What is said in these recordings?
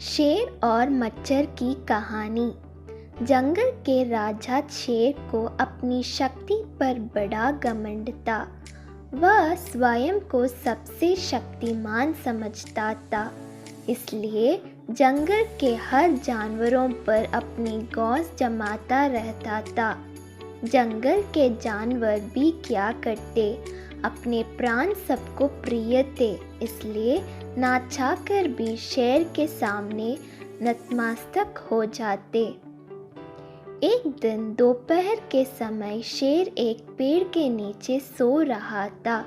शेर और मच्छर की कहानी। जंगल के राजा शेर को अपनी शक्ति पर बड़ा घमंड था। वह स्वयं को सबसे शक्तिमान समझता था, इसलिए जंगल के हर जानवरों पर अपनी गौस जमाता रहता था। जंगल के जानवर भी क्या करते, अपने प्राण सबको प्रिय थे, इसलिए ना चाहकर भी शेर के सामने नतमस्तक हो जाते। एक दिन दोपहर के समय शेर एक पेड़ के नीचे सो रहा था।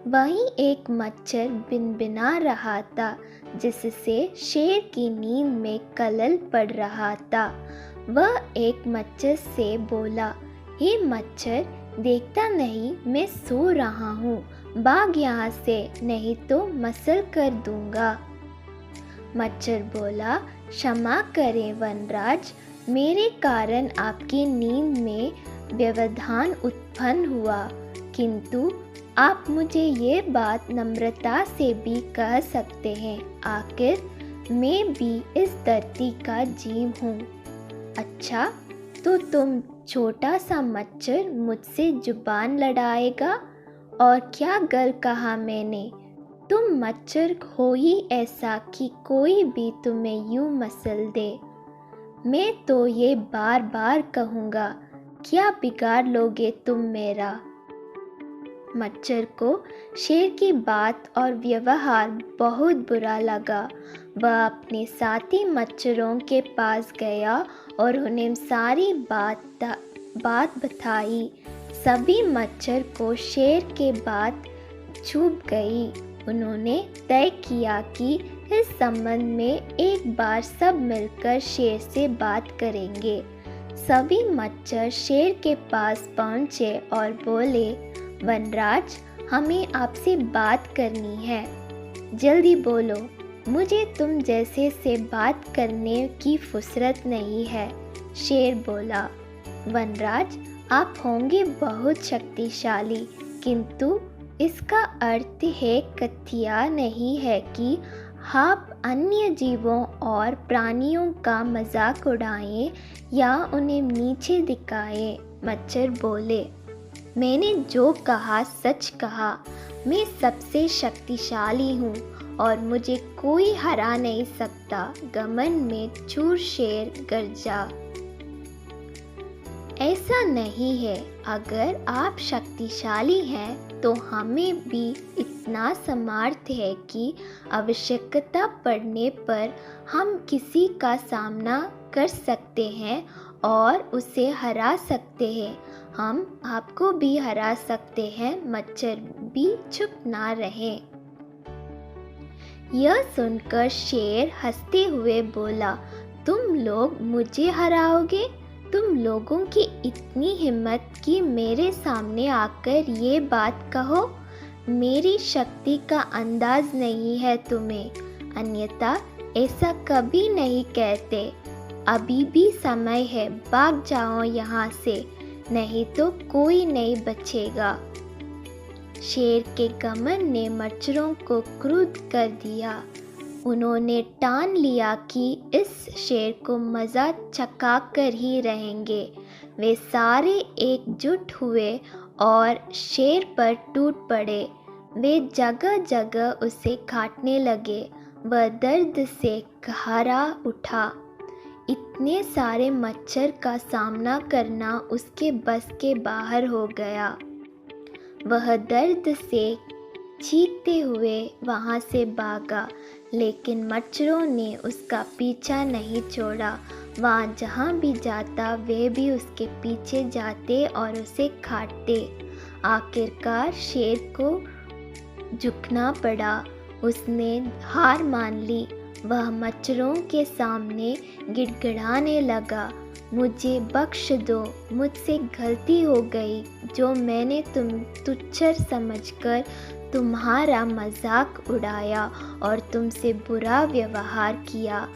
वहीं एक मच्छर भिनभिना रहा था, जिससे शेर की नींद में खलल पड़ रहा था। वह एक मच्छर से बोला, हे मच्छर, देखता नहीं मैं सो रहा हूँ, भाग यहाँ से, नहीं तो मसल कर दूंगा। मच्छर बोला, क्षमा करें वनराज, मेरे कारण आपकी नींद में व्यवधान उत्पन्न हुआ, किंतु आप मुझे ये बात नम्रता से भी कह सकते हैं, आखिर मैं भी इस धरती का जीव हूँ। अच्छा, तो तुम छोटा सा मच्छर मुझसे जुबान लड़ाएगा? और क्या गल कहा मैंने? तुम मच्छर हो ही ऐसा कि कोई भी तुम्हें यूं मसल दे। मैं तो ये बार बार कहूँगा, क्या बिगाड़ लोगे तुम मेरा? मच्छर को शेर की बात और व्यवहार बहुत बुरा लगा। वह अपने साथी मच्छरों के पास गया और उन्हें सारी बात बताई। सभी मच्छर को शेर के बात चुभ गई। उन्होंने तय किया कि इस संबंध में एक बार सब मिलकर शेर से बात करेंगे। सभी मच्छर शेर के पास पहुंचे और बोले, वनराज, हमें आपसे बात करनी है, जल्दी बोलो, मुझे तुम जैसे से बात करने की फुर्सत नहीं है। शेर बोला, वनराज, आप होंगे बहुत शक्तिशाली, किंतु इसका अर्थ है कथिया नहीं है कि आप अन्य जीवों और प्राणियों का मजाक उड़ाएं या उन्हें नीचे दिखाएं। मच्छर बोले, मैंने जो कहा सच कहा, मैं सबसे शक्तिशाली हूँ और मुझे कोई हरा नहीं सकता। घमंड में चूर शेर गरजा। ऐसा नहीं है, अगर आप शक्तिशाली हैं तो हमें भी इतना सामर्थ्य है कि आवश्यकता पड़ने पर हम किसी का सामना कर सकते हैं और उसे हरा सकते हैं। हम आपको भी हरा सकते हैं। मच्छर भी चुप ना रहे। यह सुनकर शेर हंसते हुए बोला, तुम लोग मुझे हराओगे? तुम लोगों की इतनी हिम्मत कि मेरे सामने आकर ये बात कहो? मेरी शक्ति का अंदाज नहीं है तुम्हें, अन्यथा ऐसा कभी नहीं कहते। अभी भी समय है, भाग जाओ यहाँ से, नहीं तो कोई नहीं बचेगा। शेर के घमंड ने मच्छरों को क्रुद्ध कर दिया। उन्होंने ठान लिया कि इस शेर को मज़ा चखा कर ही रहेंगे। वे सारे एकजुट हुए और शेर पर टूट पड़े। वे जगह जगह उसे काटने लगे। वह दर्द से घबरा उठा। इतने सारे मच्छर का सामना करना उसके बस के बाहर हो गया। वह दर्द से चीखते हुए वहाँ से भागा, लेकिन मच्छरों ने उसका पीछा नहीं छोड़ा। वहाँ जहाँ भी जाता वे भी उसके पीछे जाते और उसे काटते। आखिरकार शेर को झुकना पड़ा। उसने हार मान ली। वह मच्छरों के सामने गिड़गिड़ाने लगा, मुझे बख्श दो, मुझसे गलती हो गई, जो मैंने तुम तुच्छ समझकर तुम्हारा मजाक उड़ाया और तुमसे बुरा व्यवहार किया।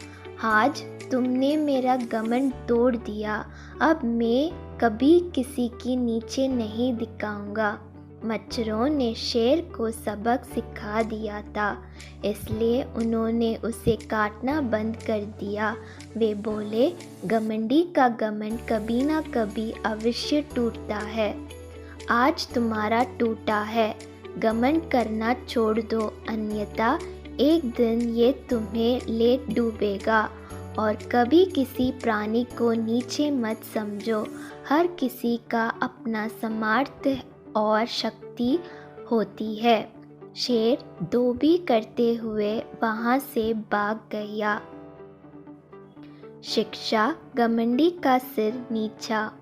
आज तुमने मेरा घमंड तोड़ दिया। अब मैं कभी किसी के नीचे नहीं दिखाऊंगा। मच्छरों ने शेर को सबक सिखा दिया था, इसलिए उन्होंने उसे काटना बंद कर दिया। वे बोले, घमंडी का घमंड कभी ना कभी अवश्य टूटता है। आज तुम्हारा टूटा है, घमंड करना छोड़ दो, अन्यथा एक दिन ये तुम्हें ले डूबेगा। और कभी किसी प्राणी को नीचे मत समझो, हर किसी का अपना सामर्थ्य और शक्ति होती है। शेर धोबी करते हुए वहाँ से भाग गया। शिक्षा: घमंडी का सिर नीचा।